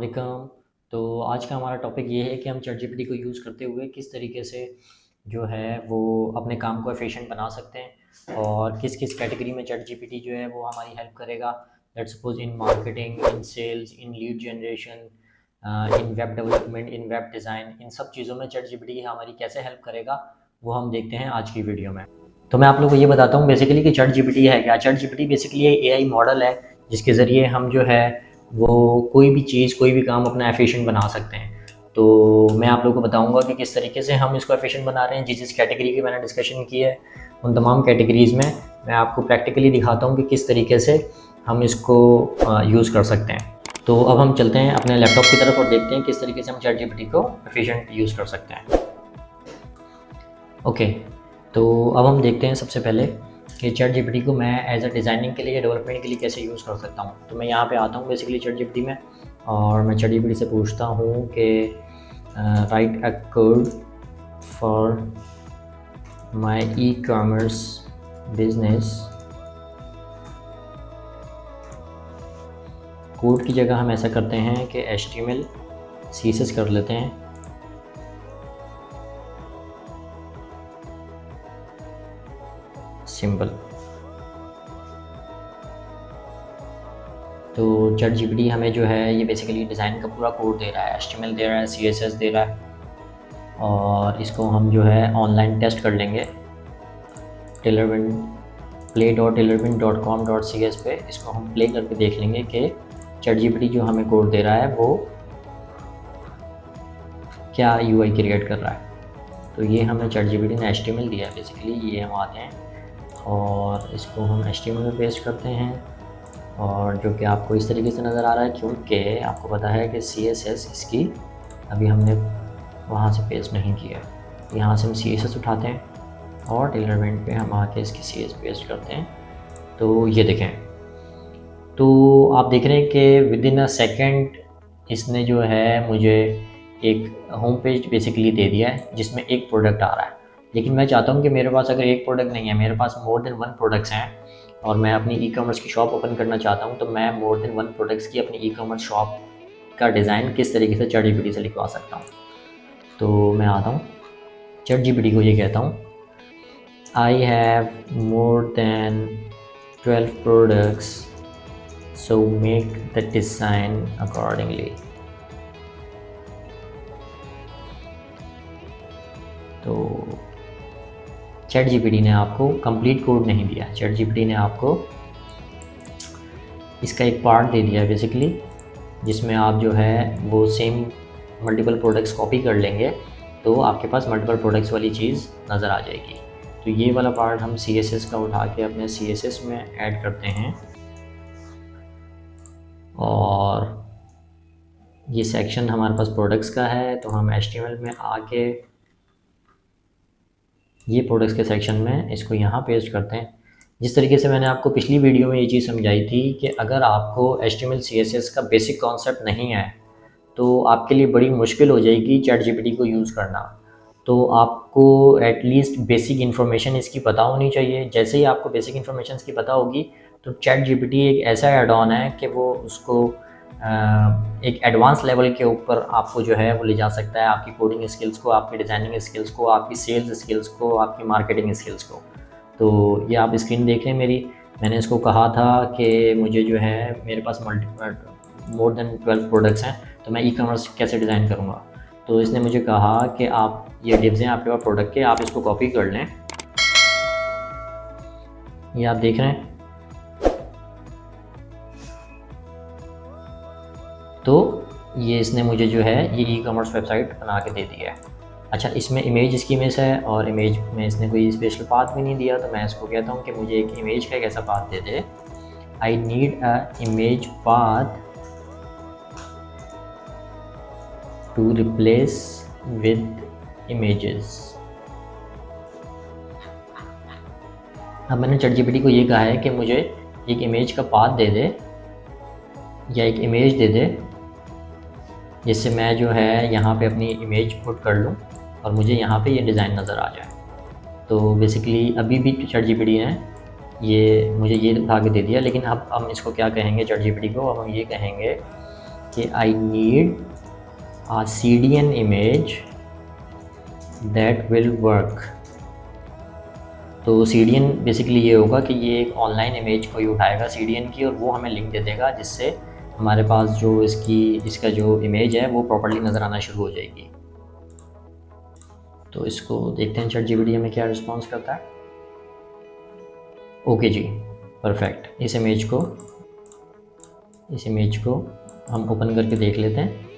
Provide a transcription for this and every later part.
वालेकुम। तो आज का हमारा टॉपिक ये है कि हम चैट जीपीटी को यूज़ करते हुए किस तरीके से जो है वो अपने काम को एफिशिएंट बना सकते हैं और किस किस कैटेगरी में चैट जीपीटी जो है वो हमारी हेल्प करेगा। Let's suppose in marketing, in sales, in lead generation, in web development, in web design, इन सब चीज़ों में चैट जीपीटी हमारी कैसे हेल्प करेगा वो हम देखते हैं आज की वीडियो में। तो मैं आप लोगों को ये बताता हूँ बेसिकली कि चैट जीपीटी है क्या। Chat GPT basically AI model है जिसके ज़रिए हम जो है वो कोई भी चीज़, कोई भी काम अपना एफिशिएंट बना सकते हैं। तो मैं आप लोगों को बताऊंगा कि किस तरीके से हम इसको एफिशिएंट बना रहे हैं। जिस जिस कैटेगरी की मैंने डिस्कशन की है उन तमाम कैटेगरीज़ में मैं आपको प्रैक्टिकली दिखाता हूँ कि किस तरीके से हम इसको यूज़ कर सकते हैं। तो अब हम चलते हैं अपने लैपटॉप की तरफ और देखते हैं किस तरीके से हम चैट जीपीटी को एफिशिएंट यूज़ कर सकते हैं। ओके, तो अब हम देखते हैं सबसे पहले कि चैट जीपीटी को मैं एज अ डिज़ाइनिंग के लिए या डेवलपमेंट के लिए कैसे यूज़ कर सकता हूँ। तो मैं यहाँ पे आता हूँ बेसिकली चैट जीपीटी में और मैं चैट जीपीटी से पूछता हूँ कि right a code for my e commerce business. Code की जगह हम ऐसा करते हैं कि HTML CSS कर लेते हैं। सिंपल। तो चैट जीपीटी हमें जो है ये बेसिकली डिज़ाइन का पूरा कोड दे रहा है, HTML दे रहा है, CSS दे रहा है और इसको हम जो है ऑनलाइन टेस्ट कर लेंगे play.tailorwind.com.cs पे। इसको हम प्ले करके देख लेंगे कि चैट जीपीटी जो हमें कोड दे रहा है वो क्या UI क्रिएट कर रहा है। तो ये हमें चैट जीपीटी ने HTML दिया है बेसिकली। ये हम आते हैं और इसको हम HTML में पेस्ट करते हैं और जो कि आपको इस तरीके से नज़र आ रहा है क्योंकि आपको पता है कि CSS इसकी अभी हमने वहाँ से पेस्ट नहीं किया है। यहाँ से हम CSS उठाते हैं और टेलरविंड पे हम आके इसकी CS पेस्ट करते हैं। तो ये देखें, तो आप देख रहे हैं कि विद इन अ सेकेंड इसने जो है मुझे एक होम पेज बेसिकली दे दिया है जिसमें एक प्रोडक्ट आ रहा है। लेकिन मैं चाहता हूँ कि मेरे पास अगर एक प्रोडक्ट नहीं है, मेरे पास मोर देन वन प्रोडक्ट्स हैं और मैं अपनी ई कॉमर्स की शॉप ओपन करना चाहता हूँ, तो मैं मोर देन वन प्रोडक्ट्स की अपनी ई कॉमर्स शॉप का डिज़ाइन किस तरीके से चैट जीपीटी से लिखवा सकता हूँ। तो मैं आता हूँ चैट जीपीटी को ये कहता हूँ I have more than 12 products so make the design accordingly. तो चैट जीपीटी ने आपको कंप्लीट कोड नहीं दिया, चैट जीपीटी ने आपको इसका एक पार्ट दे दिया बेसिकली जिसमें आप जो है वो सेम मल्टीपल प्रोडक्ट्स कॉपी कर लेंगे तो आपके पास मल्टीपल प्रोडक्ट्स वाली चीज़ नज़र आ जाएगी। तो ये वाला पार्ट हम CSS का उठा के अपने CSS में ऐड करते हैं और ये सेक्शन हमारे पास प्रोडक्ट्स का है तो हम HTML में आके ये प्रोडक्ट्स के सेक्शन में इसको यहाँ पेस्ट करते हैं। जिस तरीके से मैंने आपको पिछली वीडियो में ये चीज़ समझाई थी कि अगर आपको HTML CSS का बेसिक कॉन्सेप्ट नहीं है तो आपके लिए बड़ी मुश्किल हो जाएगी चैट जीपीटी को यूज़ करना। तो आपको एटलीस्ट बेसिक इन्फॉर्मेशन इसकी पता होनी चाहिए। जैसे ही आपको बेसिक इन्फॉर्मेशन इसकी पता होगी तो चैट जीपीटी एक ऐसा ऐड ऑन है कि वो उसको एक एडवांस लेवल के ऊपर आपको जो है वो ले जा सकता है, आपकी कोडिंग स्किल्स को, आपकी डिज़ाइनिंग स्किल्स को, आपकी सेल्स स्किल्स को, आपकी मार्केटिंग स्किल्स को। तो ये आप स्क्रीन देख रहे हैं मेरी। मैंने इसको कहा था कि मुझे जो है मेरे पास मोर देन 12 प्रोडक्ट्स हैं तो मैं ई कॉमर्स कैसे डिज़ाइन करूँगा। तो इसने मुझे कहा कि आप ये डिव्स हैं आपके पास प्रोडक्ट के, आप इसको कॉपी कर लें। ये आप देख रहे हैं। तो ये इसने मुझे जो है ये ई कॉमर्स वेबसाइट बना के दे दिया है। अच्छा, इसमें इमेज इसकी मिस है और इमेज में इसने कोई स्पेशल पाथ भी नहीं दिया। तो मैं इसको कहता हूँ कि मुझे एक इमेज का एक ऐसा पाथ दे दे। I need a image path to replace with images. अब मैंने चैट जीपीटी को ये कहा है कि मुझे एक इमेज का पाथ दे दे या एक इमेज दे दे जिससे मैं जो है यहाँ पे अपनी इमेज पुट कर लूँ और मुझे यहाँ पे ये डिज़ाइन नज़र आ जाए। तो बेसिकली अभी भी चैट जीपीटी ने ये मुझे ये उठा के दे दिया। लेकिन अब हम इसको क्या कहेंगे चैट जीपीटी को, अब हम ये कहेंगे कि I need a CDN image that will work। तो CDN बेसिकली ये होगा कि ये एक ऑनलाइन इमेज कोई उठाएगा CDN की और वो हमें लिंक दे देगा, जिससे हमारे पास जो इसका जो इमेज है वो प्रॉपर्ली नज़र आना शुरू हो जाएगी। तो इसको देखते हैं ChatGPT हमें क्या रिस्पॉन्स करता है। ओके जी, परफेक्ट। इस इमेज को हम ओपन करके देख लेते हैं।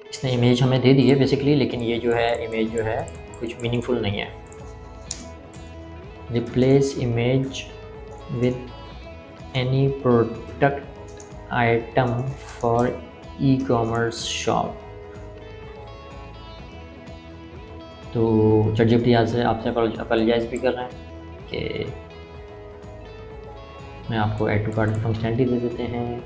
इसने इमेज हमें दे दी है बेसिकली, लेकिन ये जो है इमेज जो है कुछ मीनिंगफुल नहीं है। Replace image with any product item for e-commerce shop. तो ChatGPT आपसे अपोलोजाइज भी कर रहे हैं कि मैं आपको ऐड टू कार्ट की फंक्शनैलिटी दे देते हैं।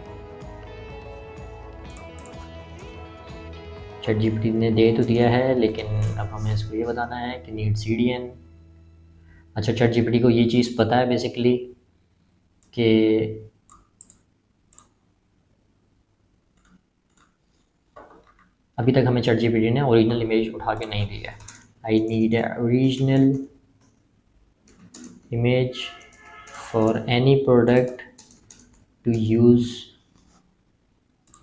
ChatGPT ने दे तो दिया है, लेकिन अब हमें इसको ये बताना है कि नीड CDN। अच्छा, ChatGPT को ये चीज़ पता है बेसिकली कि अभी तक हमें ChatGPT ने ओरिजिनल इमेज उठा के नहीं दी है। I need original image for any product to use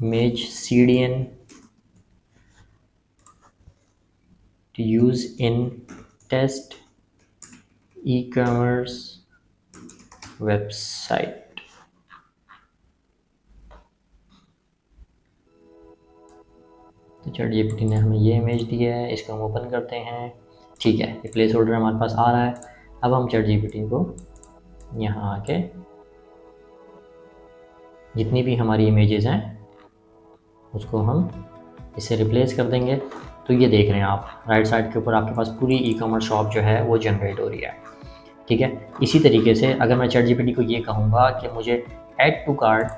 image CDN to use in test e-commerce website। तो ChatGPT ने हमें ये इमेज दी है, इसको हम ओपन करते हैं। ठीक है, ये प्लेस होल्डर हमारे पास आ रहा है। अब हम ChatGPT को यहाँ आके जितनी भी हमारी इमेजेस हैं उसको हम इससे रिप्लेस कर देंगे। तो ये देख रहे हैं आप राइट साइड के ऊपर आपके पास पूरी ई-कॉमर्स शॉप जो है वो जनरेट हो रही है। ठीक है, इसी तरीके से अगर मैं ChatGPT को ये कहूँगा कि मुझे ऐड टू कार्ट,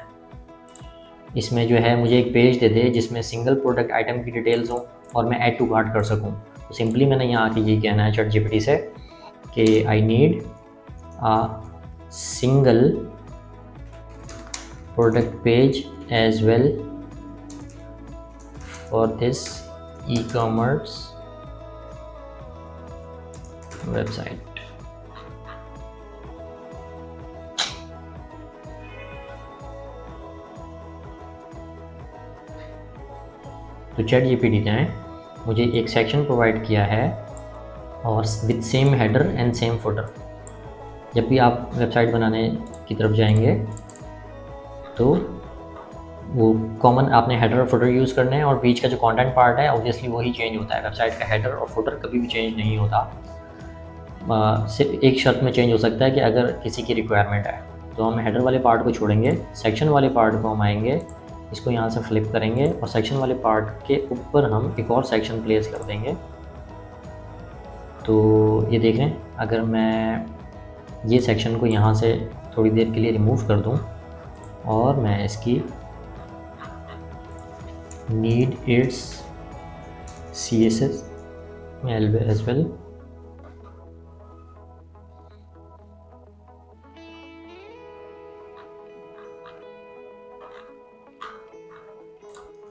इसमें जो है मुझे एक पेज दे दे जिसमें सिंगल प्रोडक्ट आइटम की डिटेल्स हों और मैं ऐड टू कार्ट कर सकूँ, तो सिंपली मैंने यहाँ आके ये कहना है ChatGPT से कि I need a single product page as well for this e-commerce website. तो ChatGPT ने मुझे एक सेक्शन प्रोवाइड किया है और with same header and same footer. जब भी आप वेबसाइट बनाने की तरफ जाएंगे तो वो कॉमन आपने हेडर और फुटर यूज़ करने हैं, और बीच का जो कंटेंट पार्ट है ऑब्वियसली वही चेंज होता है। वेबसाइट का हेडर और फुटर कभी भी चेंज नहीं होता। सिर्फ एक शर्त में चेंज हो सकता है कि अगर किसी की रिक्वायरमेंट है, तो हम हेडर वाले पार्ट को छोड़ेंगे, सेक्शन वाले पार्ट को हम आएंगे, इसको यहाँ से फ्लिप करेंगे और सेक्शन वाले पार्ट के ऊपर हम एक और सेक्शन प्लेस कर देंगे। तो ये देख रहे हैं, अगर मैं ये सेक्शन को यहाँ से थोड़ी देर के लिए रिमूव कर दूँ और मैं इसकी need its CSS as well,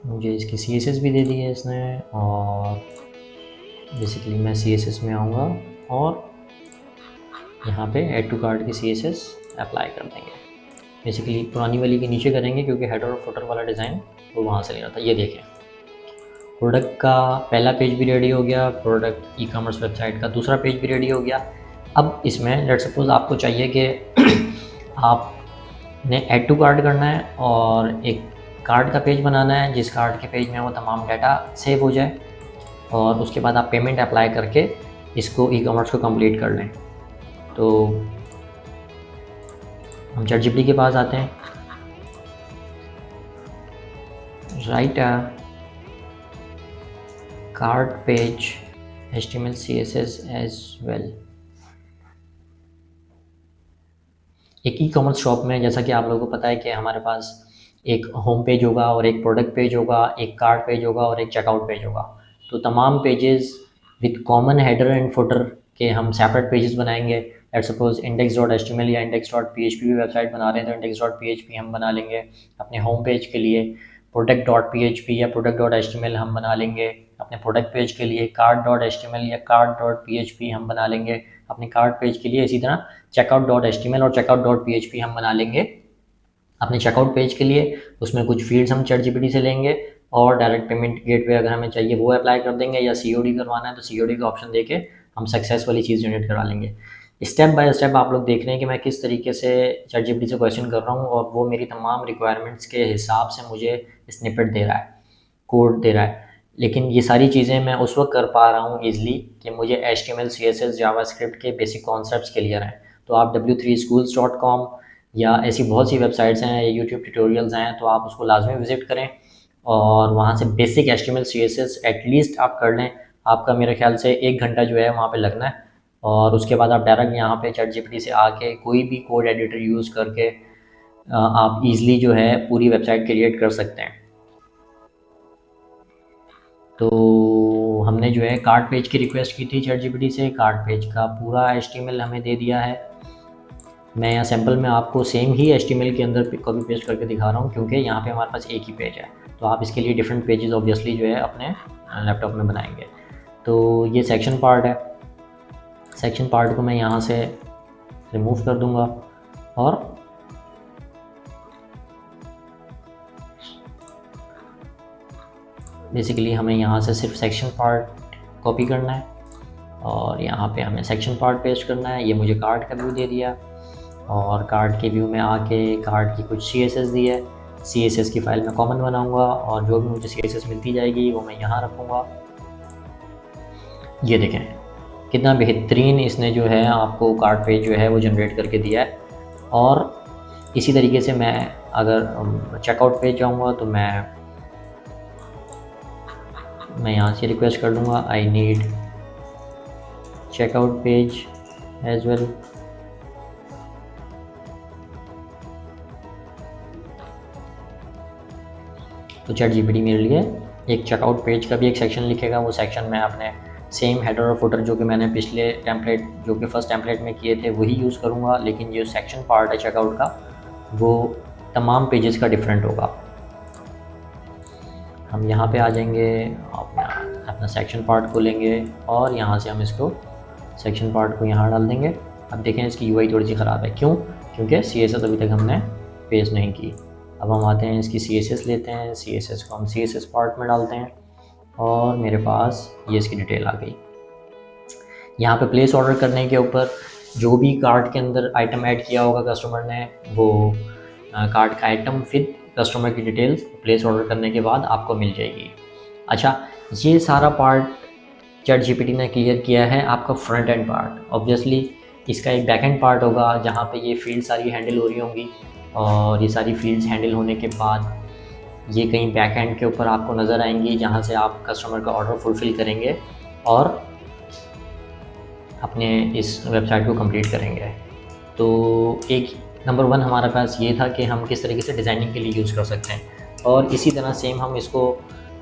मुझे इसकी CSS भी दे दी है इसने, और बेसिकली मैं CSS में आऊँगा और यहाँ पे ऐड टू कार्ट की CSS अप्लाई कर देंगे। बेसिकली पुरानी वाली के नीचे करेंगे क्योंकि हेडर और फुटर वाला डिज़ाइन वो वहाँ से लेना था। ये देखें, प्रोडक्ट का पहला पेज भी रेडी हो गया, प्रोडक्ट ई-कॉमर्स वेबसाइट का दूसरा पेज भी रेडी हो गया। अब इसमें लेट्स सपोज आपको चाहिए कि आपने ऐड टू कार्ट करना है और एक कार्ड का पेज बनाना है, जिस कार्ड के पेज में वो तमाम डाटा सेव हो जाए, और उसके बाद आप पेमेंट अप्लाई करके इसको ई-कॉमर्स को कंप्लीट कर लें। तो हम ChatGPT के पास आते हैं, write a card page HTML CSS as well. एक ई-कॉमर्स शॉप में जैसा कि आप लोगों को पता है कि हमारे पास एक होम पेज होगा और एक प्रोडक्ट पेज होगा, एक कार्ड पेज होगा और एक चेकआउट पेज होगा। तो तमाम pages with common header and footer के हम सेपरेट पेजेस बनाएंगे। लेट्स सपोज index.html या index.php भी वेबसाइट बना रहे हैं तो index.php हम बना लेंगे अपने होम पेज के लिए। product.php या product.html हम बना लेंगे अपने प्रोडक्ट पेज के लिए। cart.html या cart.php हम बना लेंगे अपने कार्ट पेज के लिए। इसी तरह checkout.html और checkout.php हम बना लेंगे अपने चेकआउट पेज के लिए। उसमें कुछ फील्ड्स हम ChatGPT से लेंगे और डायरेक्ट पेमेंट गेटवे अगर हमें चाहिए वो अप्लाई कर देंगे, या COD करवाना है तो COD का ऑप्शन देके हम सक्सेस वाली चीज़ जनरेट करा लेंगे। स्टेप बाय स्टेप आप लोग देख रहे हैं कि मैं किस तरीके से ChatGPT से क्वेश्चन कर रहा हूँ और वो मेरी तमाम रिक्वायरमेंट्स के हिसाब से मुझे स्निपेट दे रहा है, कोड दे रहा है। लेकिन ये सारी चीज़ें मैं उस वक्त कर पा रहा हूँ ईज़िली कि मुझे HTML CSS जावास्क्रिप्ट के बेसिक कॉन्सेप्ट्स क्लियर हैं। तो आप w3schools.com या ऐसी बहुत सी वेबसाइट्स हैं, यूट्यूब ट्यूटोरियल्स हैं, तो आप उसको लाजमी विज़िट करें और वहाँ से बेसिक HTML CSS एटलीस्ट आप कर लें। आपका मेरे ख्याल से 1 घंटा जो है वहाँ पे लगना है और उसके बाद आप डायरेक्ट यहाँ पे ChatGPT से आके कोई भी कोड एडिटर यूज़ करके आप इजीली जो है पूरी वेबसाइट क्रिएट कर सकते हैं। तो हमने जो है कार्ट पेज की रिक्वेस्ट की थी ChatGPT से, कार्ट पेज का पूरा HTML हमें दे दिया है। मैं यहाँ सैम्पल में आपको सेम ही HTML के अंदर कॉपी पेस्ट करके दिखा रहा हूँ क्योंकि यहाँ पे हमारे पास एक ही पेज है। तो आप इसके लिए डिफरेंट पेजेस ऑब्वियसली जो है अपने लैपटॉप में बनाएंगे। तो ये सेक्शन पार्ट है, सेक्शन पार्ट को मैं यहाँ से रिमूव कर दूँगा और बेसिकली हमें यहाँ से सिर्फ सेक्शन पार्ट कॉपी करना है और यहाँ पे हमें सेक्शन पार्ट पेस्ट करना है। ये मुझे कार्ड का व्यू दे दिया और कार्ड के व्यू में आके कार्ड की कुछ CSS दी है। CSS की फ़ाइल मैं कॉमन बनाऊंगा और जो भी मुझे CSS मिलती जाएगी वो मैं यहाँ रखूँगा। ये देखें कितना बेहतरीन इसने जो है आपको कार्ड पेज जो है वो जनरेट करके दिया है। और इसी तरीके से मैं अगर चेकआउट पेज जाऊँगा तो मैं यहाँ से रिक्वेस्ट कर दूँगा I need checkout page as well. तो ChatGPT मेरे लिए एक चेकआउट पेज का भी एक सेक्शन लिखेगा। वो सेक्शन मैं अपने सेम हेडर और फुटर जो कि मैंने पिछले टेम्पलेट जो कि फर्स्ट टेम्पलेट में किए थे वही यूज़ करूँगा, लेकिन जो सेक्शन पार्ट है चेकआउट का वो तमाम पेजेस का डिफरेंट होगा। हम यहाँ पे आ जाएंगे, अपना सेक्शन पार्ट को लेंगे और यहाँ से हम इसको सेक्शन पार्ट को यहाँ डाल देंगे। अब देखें इसकी UI थोड़ी सी ख़राब है, क्यों? क्योंकि CSS अभी तक हमने पेस्ट नहीं की। अब हम आते हैं इसकी CSS लेते हैं, CSS को हम CSS पार्ट में डालते हैं और मेरे पास ये इसकी डिटेल आ गई। यहाँ पे प्लेस ऑर्डर करने के ऊपर जो भी कार्ट के अंदर आइटम ऐड किया होगा कस्टमर ने, वो कार्ट का आइटम विद कस्टमर की डिटेल्स प्लेस ऑर्डर करने के बाद आपको मिल जाएगी। अच्छा, ये सारा पार्ट ChatGPT ने क्लियर किया है आपका फ्रंट एंड पार्ट। ऑब्वियसली इसका एक बैक एंड पार्ट होगा जहाँ पे ये फील्ड सारी हैंडल हो रही होंगी और ये सारी फील्ड्स हैंडल होने के बाद ये कहीं बैक एंड के ऊपर आपको नज़र आएंगी जहाँ से आप कस्टमर का ऑर्डर फुलफ़िल करेंगे और अपने इस वेबसाइट को कंप्लीट करेंगे। तो एक नंबर 1 हमारे पास ये था कि हम किस तरीके से डिज़ाइनिंग के लिए यूज़ कर सकते हैं और इसी तरह सेम हम इसको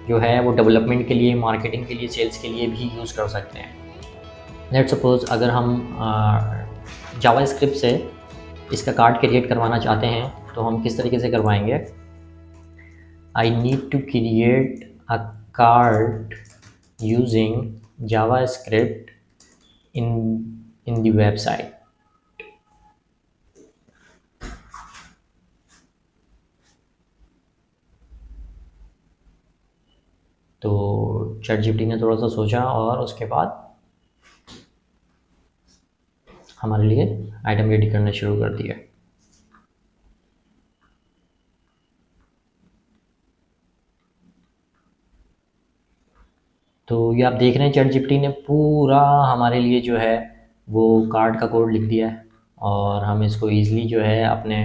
जो है वो डेवलपमेंट के लिए, मार्केटिंग के लिए, सेल्स के लिए भी यूज़ कर सकते हैं। लेट्स सपोज़ अगर हम जावास्क्रिप्ट से इसका कार्ड क्रिएट करवाना चाहते हैं तो हम किस तरीके से करवाएंगे? I need to create a card using JavaScript in the website. तो ChatGPT ने थोड़ा सा सोचा और उसके बाद हमारे लिए आइटम रेडी करना शुरू कर दिया। तो ये आप देख रहे हैं ChatGPT ने पूरा हमारे लिए जो है वो कार्ड का कोड लिख दिया है और हम इसको ईज़िली जो है अपने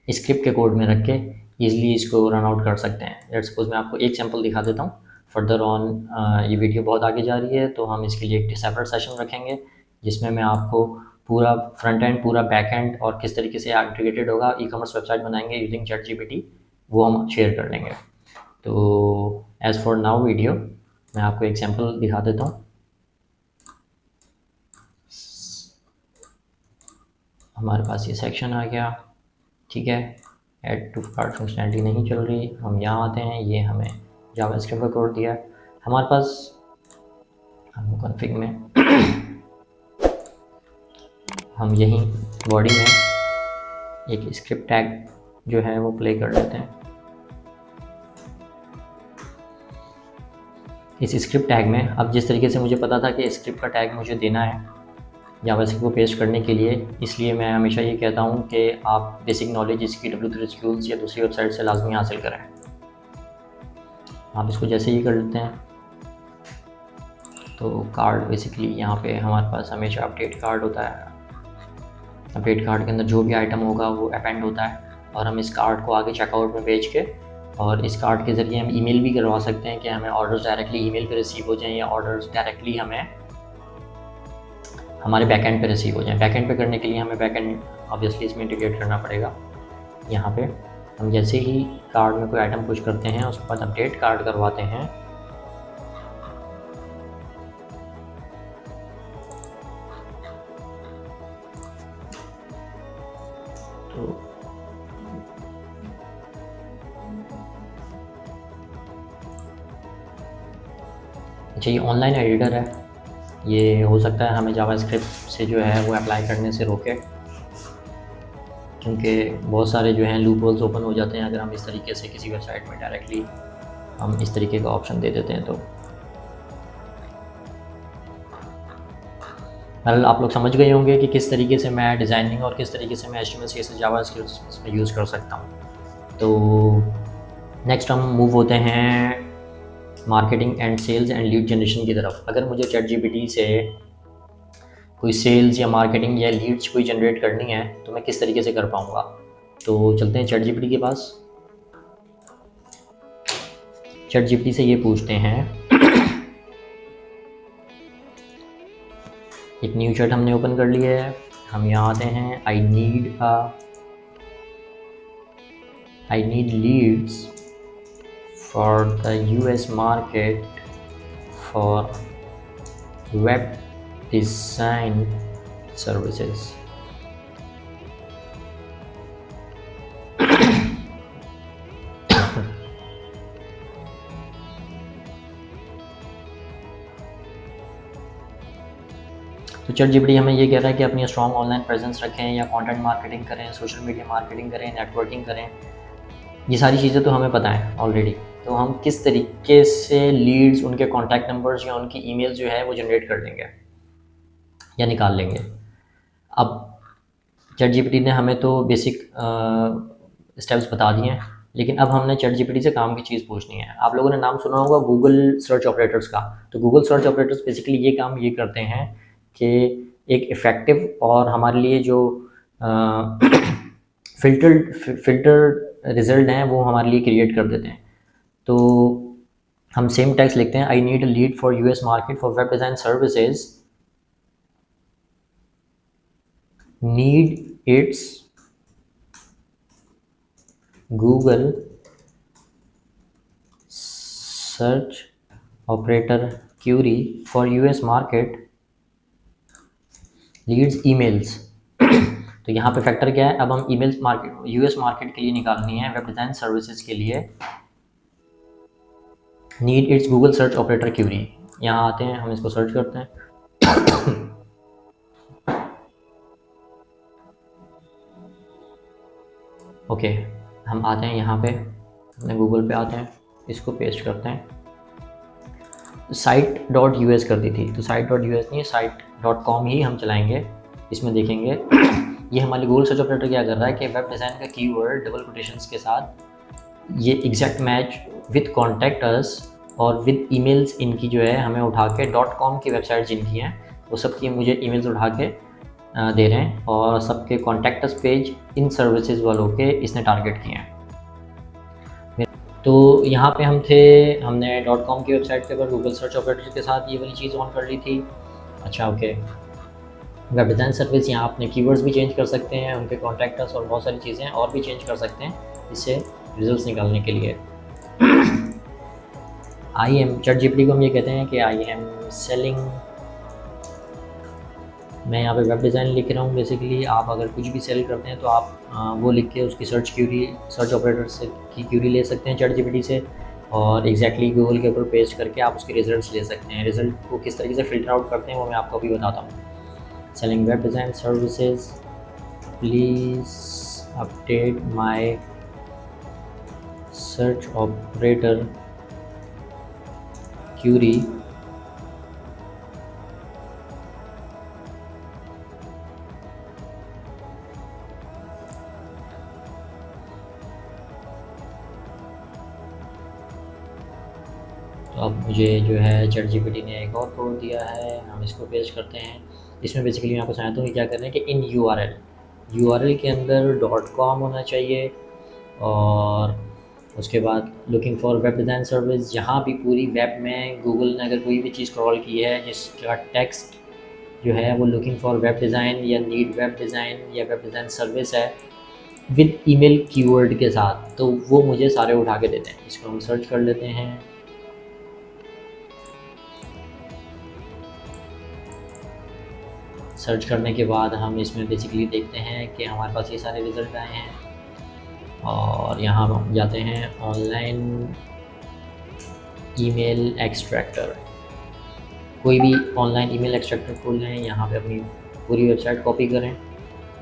स्क्रिप्ट के कोड में रख के ईज़िली इसको रन आउट कर सकते हैं। लेट्स सपोज मैं आपको एक सैम्पल दिखा देता हूँ। फर्दर ऑन ये वीडियो बहुत आगे जा रही है तो हम इसके लिए एक सेपरेट सेशन रखेंगे जिसमें मैं आपको पूरा फ्रंट एंड, पूरा बैक एंड और किस तरीके से इंटीग्रेटेड होगा ई-कॉमर्स वेबसाइट बनाएंगे यूजिंग ChatGPT, वो हम शेयर कर लेंगे। तो एज़ फॉर नाउ वीडियो मैं आपको एग्जांपल दिखा देता हूँ। हमारे पास ये सेक्शन आ गया, ठीक है। ऐड टू कार्ट फंक्शनैलिटी नहीं चल रही, हम यहाँ आते हैं, ये हमें जावास्क्रिप्ट का कोड दिया है हमारे पास। हम कॉन्फ़िग में हम यहीं बॉडी में एक स्क्रिप्ट टैग जो है वो प्ले कर लेते हैं। इस स्क्रिप्ट टैग में अब जिस तरीके से मुझे पता था कि स्क्रिप्ट का टैग मुझे देना है जावास्क्रिप्ट को पेस्ट करने के लिए, इसलिए मैं हमेशा ये कहता हूँ कि आप बेसिक नॉलेज इसकी W3 टूल्स या दूसरी वेबसाइट से लाजमी हासिल करें। आप इसको जैसे ही कर लेते हैं तो कार्ड बेसिकली यहाँ पे हमारे पास हमेशा अपडेट कार्ड होता है। अपडेट कार्ड के अंदर जो भी आइटम होगा वो अपेंड होता है और हम इस कार्ड को आगे चेकआउट में भेज के और इस कार्ड के ज़रिए हम ईमेल भी करवा सकते हैं कि हमें ऑर्डर्स डायरेक्टली ईमेल पे रिसीव हो जाएं या ऑर्डर्स डायरेक्टली हमें हमारे बैकएंड पे रिसीव हो जाएं। बैकएंड पे करने के लिए हमें बैकएंड ऑब्वियसली इसमें इंटीग्रेट करना पड़ेगा। यहाँ पे हम जैसे ही कार्ड में कोई आइटम पुश करते हैं उसके बाद अपडेट कार्ड करवाते हैं तो अच्छा, ये ऑनलाइन एडिटर है, ये हो सकता है हमें जावास्क्रिप्ट से जो है वो अप्लाई करने से रोके, क्योंकि बहुत सारे जो हैं लूप होल्स ओपन हो जाते हैं अगर हम इस तरीके से किसी वेबसाइट में डायरेक्टली हम इस तरीके का ऑप्शन दे देते हैं। तो बहरहाल आप लोग समझ गए होंगे कि किस तरीके से मैं डिज़ाइनिंग और किस तरीके से मैं HTML CSS जावास्क्रिप्ट इसमें यूज़ कर सकता हूँ। तो नेक्स्ट हम मूव होते हैं marketing and sales and lead generation की तरफ। अगर मुझे ChatGPT से कोई सेल्स या मार्केटिंग या लीड्स कोई जनरेट करनी है तो मैं किस तरीके से कर पाऊँगा। तो चलते हैं ChatGPT के पास। ChatGPT से ये पूछते हैं, एक न्यू चैट हमने ओपन कर लिया है, हम यहाँ आते हैं, I need leads for the US market for web design services। तो ChatGPT हमें ये कह रहा है कि अपनी स्ट्रॉन्ग ऑनलाइन प्रेजेंस रखें या कंटेंट मार्केटिंग करें, सोशल मीडिया मार्केटिंग करें, नेटवर्किंग करें। ये सारी चीज़ें तो हमें पता है ऑलरेडी। तो हम किस तरीके से लीड्स, उनके कॉन्टैक्ट नंबर्स या उनकी ईमेल जो है वो जनरेट कर लेंगे या निकाल लेंगे। अब ChatGPT ने हमें तो बेसिक स्टेप्स बता दिए हैं, लेकिन अब हमने ChatGPT से काम की चीज़ पूछनी है। आप लोगों ने नाम सुना होगा गूगल सर्च ऑपरेटर्स का। तो गूगल सर्च ऑपरेटर्स बेसिकली ये काम ये करते हैं कि एक इफ़ेक्टिव और हमारे लिए जो फिल्टर रिज़ल्ट हैं वो हमारे लिए क्रिएट कर देते हैं। तो हम सेम टेक्स्ट लिखते हैं, I need a lead for US market for web design services, need its Google search operator query for US market leads emails. तो यहाँ पे फैक्टर क्या है, अब हम ईमेल्स मार्केट US मार्केट के लिए निकालनी है, वेब डिज़ाइन सर्विसेज के लिए need its Google search operator query. यहाँ आते हैं, हम इसको सर्च करते हैं। ओके, हम आते हैं यहाँ पे, अपने गूगल पे आते हैं, इसको पेस्ट करते हैं। site.us कर दी थी, तो site.us नहीं, site.com ही हम चलाएंगे। इसमें देखेंगे ये हमारे गूगल सर्च ऑपरेटर क्या कर रहा है कि वेब डिज़ाइन का कीवर्ड डबल कोटेशंस के साथ ये exact match with contact us और विद ईमेल्स इनकी जो है हमें उठा के .com की वेबसाइट जिनकी हैं वो सब की मुझे ईमेल्स उठा के दे रहे हैं और सबके contact us page in services वालों के इसने टारगेट किए हैं। तो यहाँ पे हम थे, हमने .com की वेबसाइट के ऊपर गूगल सर्च ऑपरेटर के साथ ये वाली चीज़ ऑन कर ली थी। अच्छा ओके, वेब डिज़ाइन सर्विस, यहाँ अपने कीवर्ड्स भी चेंज कर सकते हैं, उनके कॉन्टैक्ट अस और बहुत सारी चीज़ें और भी चेंज कर सकते हैं इससे रिजल्ट्स निकालने के लिए। चैट जीपीटी को हम ये कहते हैं कि आई एम सेलिंग, मैं यहाँ पे वेब डिज़ाइन लिख रहा हूँ। बेसिकली आप अगर कुछ भी सेल करते हैं तो आप वो लिख के उसकी सर्च ऑपरेटर से की क्यूरी ले सकते हैं चैट जीपीटी से, और एग्जैक्टली गूगल के ऊपर पेस्ट करके आप उसके रिजल्ट्स ले सकते हैं। रिजल्ट को किस तरीके से फ़िल्टर आउट करते हैं वो मैं आपको अभी बताता हूँ। Selling web design services, please update my search operator query तो अब मुझे जो है चैट जीपीटी ने एक और कोड दिया है, हम इसको पेस्ट करते हैं। इसमें बेसिकली मैं आपको समझाता हूँ कि क्या करना है कि इन यूआरएल के अंदर .com होना चाहिए, और उसके बाद looking for web design service. जहाँ भी पूरी वेब में गूगल ने अगर कोई भी चीज़ क्रॉल की है जिसका टेक्स्ट जो है वो लुकिंग फॉर वेब डिज़ाइन या नीड वेब डिज़ाइन या वेब डिज़ाइन सर्विस है विद ईमेल कीवर्ड के साथ, तो वो मुझे सारे उठा के देते हैं। इसको हम सर्च कर लेते हैं। सर्च करने के बाद हम इसमें बेसिकली देखते हैं कि हमारे पास ये सारे रिज़ल्ट आए हैं, और यहाँ हम जाते हैं ऑनलाइन ईमेल एक्सट्रैक्टर। कोई भी ऑनलाइन ईमेल एक्सट्रैक्टर खोल लें, यहाँ पे अपनी पूरी वेबसाइट कॉपी करें,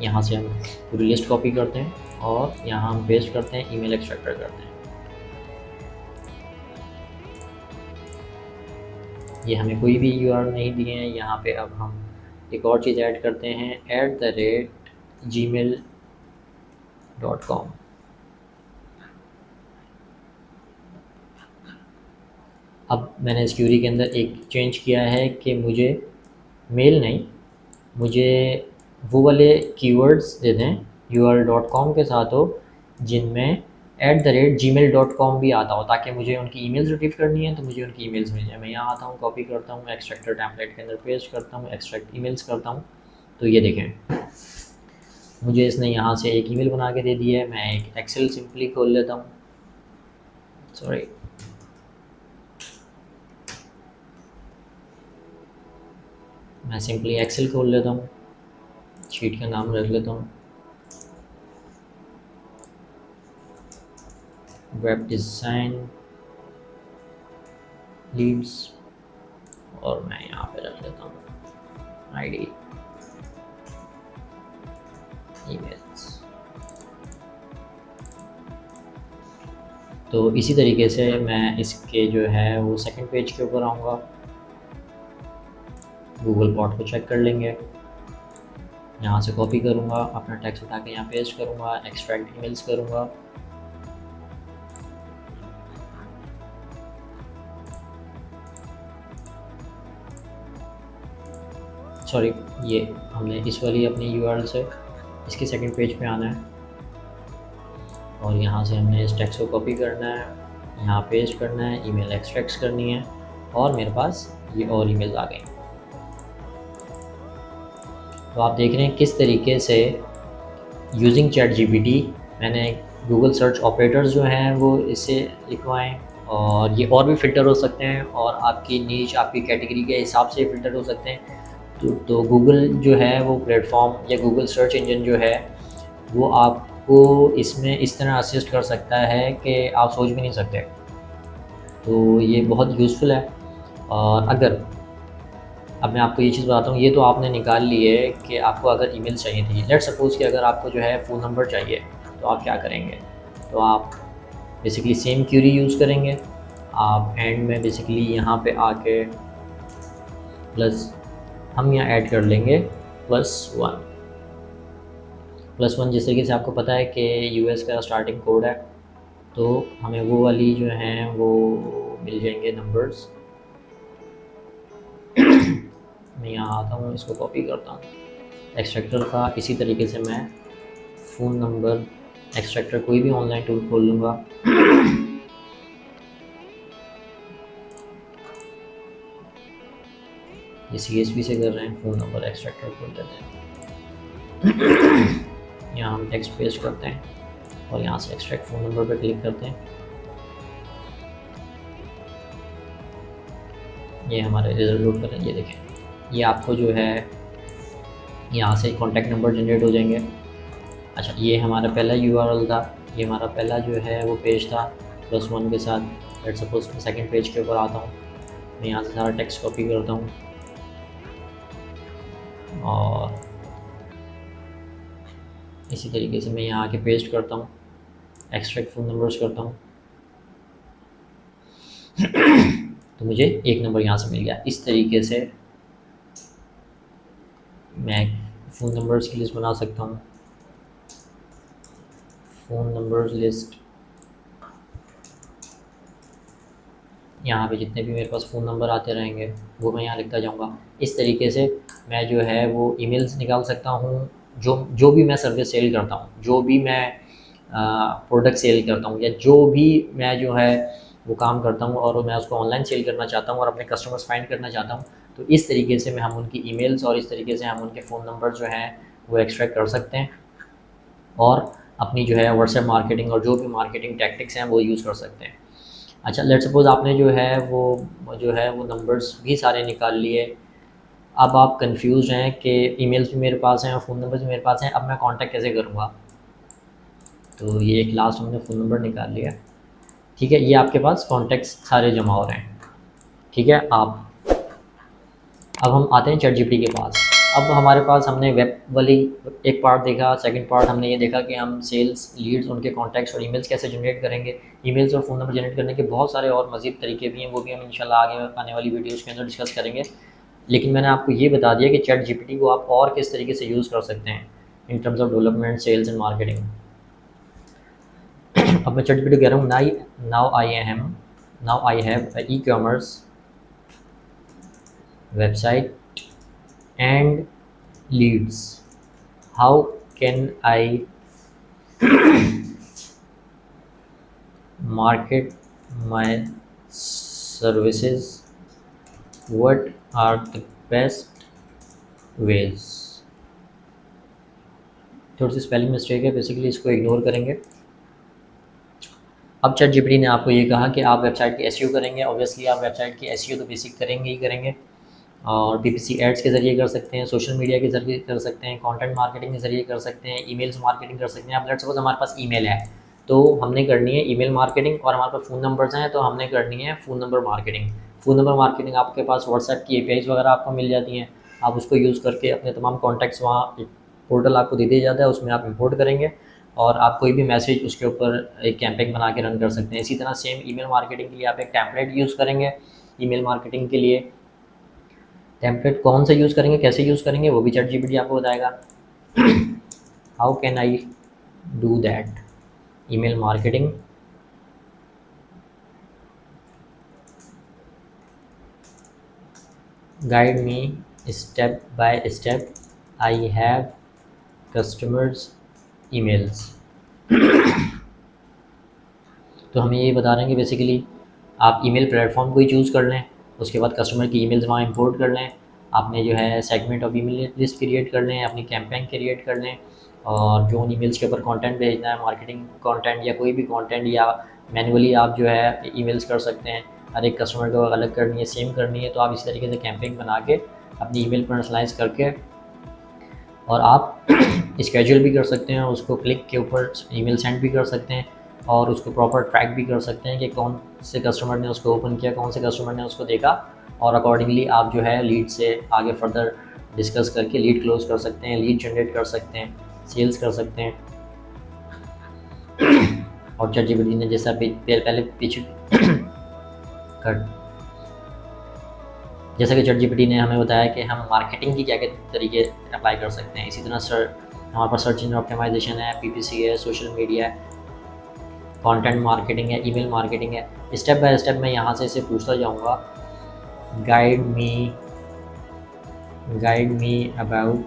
यहाँ से हम पूरी लिस्ट कॉपी करते हैं और यहाँ हम पेस्ट करते हैं, ईमेल एक्सट्रैक्टर करते हैं। ये हमें कोई भी यूआरएल नहीं दिए हैं। यहाँ पे अब हम एक और चीज़ ऐड करते हैं, @gmail.com। अब मैंने इस क्यूरी के अंदर एक चेंज किया है कि मुझे मेल नहीं, मुझे वो वाले कीवर्ड्स दे दें url.com के साथ हो जिनमें @gmail.com भी आता हो, ताकि मुझे उनकी ईमेल्स रिट्रीव करनी है तो मुझे उनकी ईमेल्स मिल जाए। मैं यहाँ आता हूँ, कॉपी करता हूँ, एक्सट्रैक्टर टेम्पलेट के अंदर पेस्ट करता हूँ, एक्सट्रैक्ट ईमेल्स करता हूँ, तो ये देखें मुझे इसने यहाँ से एक ईमेल बना के दे दी है। मैं एक एक्सेल सिंपली खोल लेता हूँ, सॉरी, मैं सिंपली एक्सेल खोल लेता हूँ, शीट का नाम रख लेता हूँ वेब डिज़ाइन लीड्स, और मैं यहाँ पे रख लेता हूँ आईडी ईमेल्स। तो इसी तरीके से मैं इसके जो है वो सेकंड पेज के ऊपर आऊँगा, गूगल पॉट को चेक कर लेंगे, यहाँ से कॉपी करूँगा, अपना टेक्स्ट उठा के यहाँ पेस्ट करूँगा, एक्सट्रैक्ट ईमेल्स करूँगा, सॉरी ये हमने इस वाली अपनी यूआरएल से इसके सेकंड पेज पे आना है, और यहाँ से हमने इस टेक्स्ट को कॉपी करना है, यहाँ पेस्ट करना है, ईमेल एक्सट्रैक्ट करनी है, और मेरे पास ये और ईमेल्स आ गए। तो आप देख रहे हैं किस तरीके से यूजिंग चैट जीपीटी मैंने गूगल सर्च ऑपरेटर्स जो हैं वो इससे लिखवाएं, और ये और भी फ़िल्टर हो सकते हैं, और आपकी नीच, आपकी कैटेगरी के हिसाब से फ़िल्टर हो सकते हैं। तो गूगल जो है वो प्लेटफॉर्म या गूगल सर्च इंजन जो है वो आपको इसमें इस तरह असिस्ट कर सकता है कि आप सोच भी नहीं सकते। तो ये बहुत यूज़फुल है। और अगर अब मैं आपको ये चीज़ बताता हूँ, ये तो आपने निकाल ली है कि आपको अगर ईमेल चाहिए थी। लेट्स सपोज़ कि अगर आपको जो है फ़ोन नंबर चाहिए तो आप क्या करेंगे, तो आप बेसिकली सेम क्यूरी यूज़ करेंगे। आप एंड में बेसिकली यहाँ पे आके प्लस हम यहाँ ऐड कर लेंगे +1। +1 जिस तरीके से आपको पता है कि यूएस का स्टार्टिंग कोड है, तो हमें वो वाली जो हैं वो मिल जाएंगे नंबर्स। मैं यहाँ आता हूँ, इसको कॉपी करता हूँ एक्सट्रैक्टर का। इसी तरीके से मैं फ़ोन नंबर एक्सट्रैक्टर कोई भी ऑनलाइन टूल खोल लूँगा, ये CSV से कर रहे हैं, फ़ोन नंबर एक्सट्रैक्टर खोल देते हैं। यहाँ हम टेक्स्ट पेस्ट करते हैं और यहाँ से एक्सट्रैक्ट फ़ोन नंबर पर क्लिक करते हैं। ये हमारे रिजल्ट लोड कर रहे हैं, ये देखें, ये आपको जो है यहाँ से कॉन्टैक्ट नंबर जनरेट हो जाएंगे। अच्छा, ये हमारा पहला यूआरएल था, ये हमारा पहला जो है वो पेज था +1 के साथ। लेट्स सपोज मैं सेकंड पेज के ऊपर आता हूँ, मैं यहाँ से सारा टेक्स्ट कॉपी करता हूँ और इसी तरीके से मैं यहाँ आके पेस्ट करता हूँ, एक्सट्रैक्ट फ़ोन नंबर्स करता हूँ तो मुझे एक नंबर यहाँ से मिल गया। इस तरीके से मैं फ़ोन नंबर्स की लिस्ट बना सकता हूँ। फ़ोन नंबर्स लिस्ट, यहाँ पे जितने भी मेरे पास फ़ोन नंबर आते रहेंगे वो मैं यहाँ लिखता जाऊँगा। इस तरीके से मैं जो है वो ईमेल्स निकाल सकता हूँ, जो भी मैं सर्विस सेल करता हूँ, जो भी मैं प्रोडक्ट सेल करता हूँ, या जो भी मैं जो है वो काम करता हूँ और मैं उसको ऑनलाइन सेल करना चाहता हूँ और अपने कस्टमर्स फाइंड करना चाहता हूँ, तो इस तरीके से हम उनकी ईमेल्स और इस तरीके से हम उनके फ़ोन नंबर जो हैं वो एक्सट्रैक्ट कर सकते हैं और अपनी जो है व्हाट्सएप मार्केटिंग और जो भी मार्केटिंग टैक्टिक्स हैं वो यूज़ कर सकते हैं। अच्छा, लेट्स सपोज़ आपने जो है वो नंबर्स भी सारे निकाल लिए। अब आप कंफ्यूज हैं कि ईमेल्स भी मेरे पास हैं और फ़ोन नंबर्स भी मेरे पास हैं, अब मैं कांटेक्ट कैसे करूँगा? तो ये एक लास्ट हमने फ़ोन नंबर निकाल लिया, ठीक है। ये आपके पास कॉन्टैक्ट्स सारे जमा हो रहे हैं, ठीक है। अब हम आते हैं ChatGPT के पास। अब हमारे पास हमने वेब वाली एक पार्ट देखा, सेकंड पार्ट हमने ये देखा कि हम सेल्स, लीड्स, उनके कॉन्टैक्ट्स और ईमेल्स कैसे जनरेट करेंगे। ईमेल्स और फ़ोन नंबर जनरेट करने के बहुत सारे और मज़ीद तरीके भी हैं, वो भी हम इंशाल्लाह आगे आने वाली वीडियोज़ के अंदर डिस्कस करेंगे। लेकिन मैंने आपको ये बता दिया कि ChatGPT को आप और किस तरीके से यूज़ कर सकते हैं in terms of development, sales and marketing. अब मैं ChatGPT कह रहा हूँ now I have e-commerce website and leads. How can I market my services? What are the best ways? थोड़ी सी स्पेलिंग मिस्टेक है, बेसिकली इसको इग्नोर करेंगे। अब ChatGPT ने आपको ये कहा कि आप वेबसाइट की SEO करेंगे। ऑब्वियसली आप वेबसाइट की SEO तो बेसिक करेंगे ही करेंगे, और PPC एड्स के ज़रिए कर सकते हैं, सोशल मीडिया के ज़रिए कर सकते हैं, कंटेंट मार्केटिंग के ज़रिए कर सकते हैं, ईमेल्स मार्केटिंग कर सकते हैं। अब लेट्स सपोज हमारे पास ईमेल है तो हमने करनी है ईमेल मार्केटिंग, और हमारे पास फ़ोन नंबर्स हैं तो हमने करनी है phone number marketing. Phone number marketing आपके पास व्हाट्सएप की APIs वगैरह आपको मिल जाती हैं, आप उसको यूज़ करके अपने तमाम कॉन्टैक्ट्स, वहाँ पोर्टल आपको दे दिया जाता है, उसमें आप इंपोर्ट करेंगे और आप कोई भी मैसेज उसके ऊपर एक कैंपेन बना के रन कर सकते हैं। इसी तरह सेम ईमेल मार्केटिंग के लिए आप एक टेम्पलेट यूज़ करेंगे। ईमेल मार्केटिंग के लिए टेम्पलेट कौन सा यूज़ करेंगे, कैसे यूज़ करेंगे, वो भी ChatGPT आपको बताएगा। How can I do that? Email marketing, guide me step by step, I have customers emails. तो हमें ये बता रहे हैं कि बेसिकली आप ईमेल प्लेटफॉर्म को ही चूज़ कर लें, उसके बाद कस्टमर की ईमेल्स वहाँ इंपोर्ट कर लें, आपने जो है segment of email list create कर लें, अपनी कैंपेन क्रिएट कर लें, और जो उन ईमेल्स के ऊपर कंटेंट भेजना है, मार्केटिंग कंटेंट या कोई भी कंटेंट, या मैनुअली आप जो है ईमेल्स कर सकते हैं। हर एक कस्टमर को अलग करनी है, सेम करनी है, तो आप इसी तरीके से कैंपेन बना के अपनी ईमेल पर्सनलाइज करके और आप स्केड्यूल भी कर सकते हैं, उसको क्लिक के ऊपर ईमेल सेंड भी कर सकते हैं और उसको प्रॉपर ट्रैक भी कर सकते हैं कि कौन से कस्टमर ने उसको ओपन किया, कौन से कस्टमर ने उसको देखा, और अकॉर्डिंगली आप जो है लीड से आगे फर्दर डिस्कस करके लीड क्लोज कर सकते हैं, लीड जनरेट कर सकते हैं, सेल्स कर सकते हैं। और ChatGPT ने जैसा पहले पीछे जैसा कि ChatGPT ने हमें बताया कि हम मार्केटिंग की क्या क्या तरीके अप्लाई कर सकते हैं, इसी तरह हमारे पास सर्च इंजन ऑप्टिमाइजेशन है, PPC है, सोशल मीडिया है, कंटेंट मार्केटिंग है, ईमेल मार्केटिंग है। स्टेप बाय स्टेप मैं यहाँ से इसे पूछता जाऊँगा, guide me about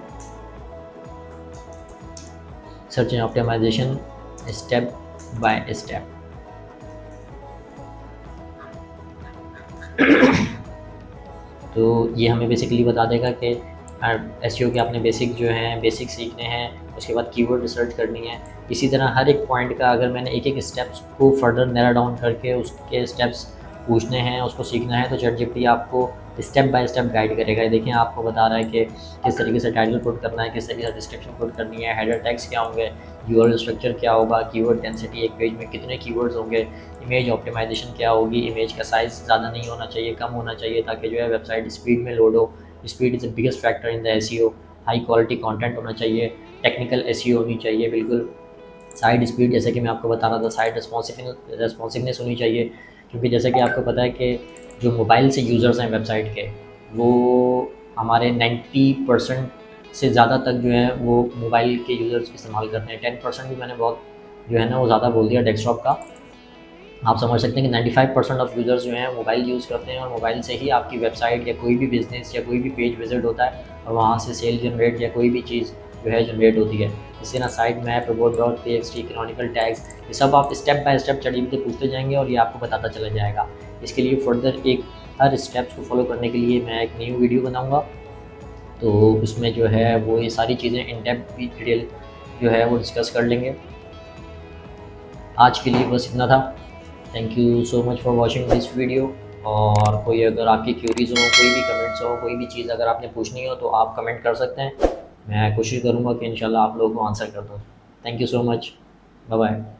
search engine optimisation step by step. तो ये हमें बेसिकली बता देगा कि SEO के अपने बेसिक जो हैं, बेसिक सीखने हैं, उसके बाद कीवर्ड रिसर्च करनी है। इसी तरह हर एक पॉइंट का अगर मैंने एक एक स्टेप्स को फर्दर नैरो डाउन करके उसके स्टेप्स पूछने हैं, उसको सीखना है, तो ChatGPT आपको स्टेप बाय स्टेप गाइड करेगा। देखिए आपको बता रहा है कि किस तरीके से टाइटल पुट करना है, किस तरीके से डिस्क्रिप्शन पुट करनी है, हेडर टैग्स क्या होंगे, यूआरएल स्ट्रक्चर क्या होगा, कीवर्ड डेंसिटी एक पेज में कितने कीवर्ड्स होंगे, इमेज ऑप्टिमाइजेशन क्या होगी, इमेज का साइज़ ज़्यादा नहीं होना चाहिए, कम होना चाहिए, ताकि जो है वेबसाइट स्पीड में लोड हो। Speed is the biggest factor in the SEO. High quality content होना चाहिए, टेक्निकल एसईओ होनी चाहिए बिल्कुल। साइट स्पीड, जैसे कि मैं आपको बता रहा था, साइट रेस्पॉन्सिवनेस होनी चाहिए, क्योंकि जैसे कि आपको पता है कि जो मोबाइल से यूज़र्स हैं वेबसाइट के, वो हमारे 90% से ज़्यादा तक जो है वो मोबाइल के यूज़र्स इस्तेमाल करते हैं। 10% भी मैंने बहुत जो है ना वो ज़्यादा बोल दिया डेस्कटॉप का। आप समझ सकते हैं कि 95% ऑफ यूज़र्स जो हैं मोबाइल यूज़ करते हैं, और मोबाइल से ही आपकी वेबसाइट या कोई भी बिज़नेस या कोई भी पेज विज़िट होता है, और वहाँ से सेल जनरेट या कोई भी चीज़ जो है जनरेट होती है। इससे ना site map, robot.txt, canonical tags, ये सब आप स्टेप बाय स्टेप ChatGPT से पूछते जाएंगे और ये आपको बताता चला जाएगा। इसके लिए फर्दर एक हर स्टेप्स को फॉलो करने के लिए मैं एक न्यू वीडियो बनाऊँगा, तो उसमें जो है वो ये सारी चीज़ें इन डेप्थ डिटेल जो है वो डिस्कस कर लेंगे। आज के लिए बस इतना था। Thank you so much for watching this video. और कोई अगर आपकी क्यूरीज हो, कोई भी कमेंट्स हो, कोई भी चीज़ अगर आपने पूछनी हो, तो आप कमेंट कर सकते हैं। मैं कोशिश करूँगा कि इंशाल्लाह आप लोगों को आंसर कर दूँ। Thank you so much. Bye bye.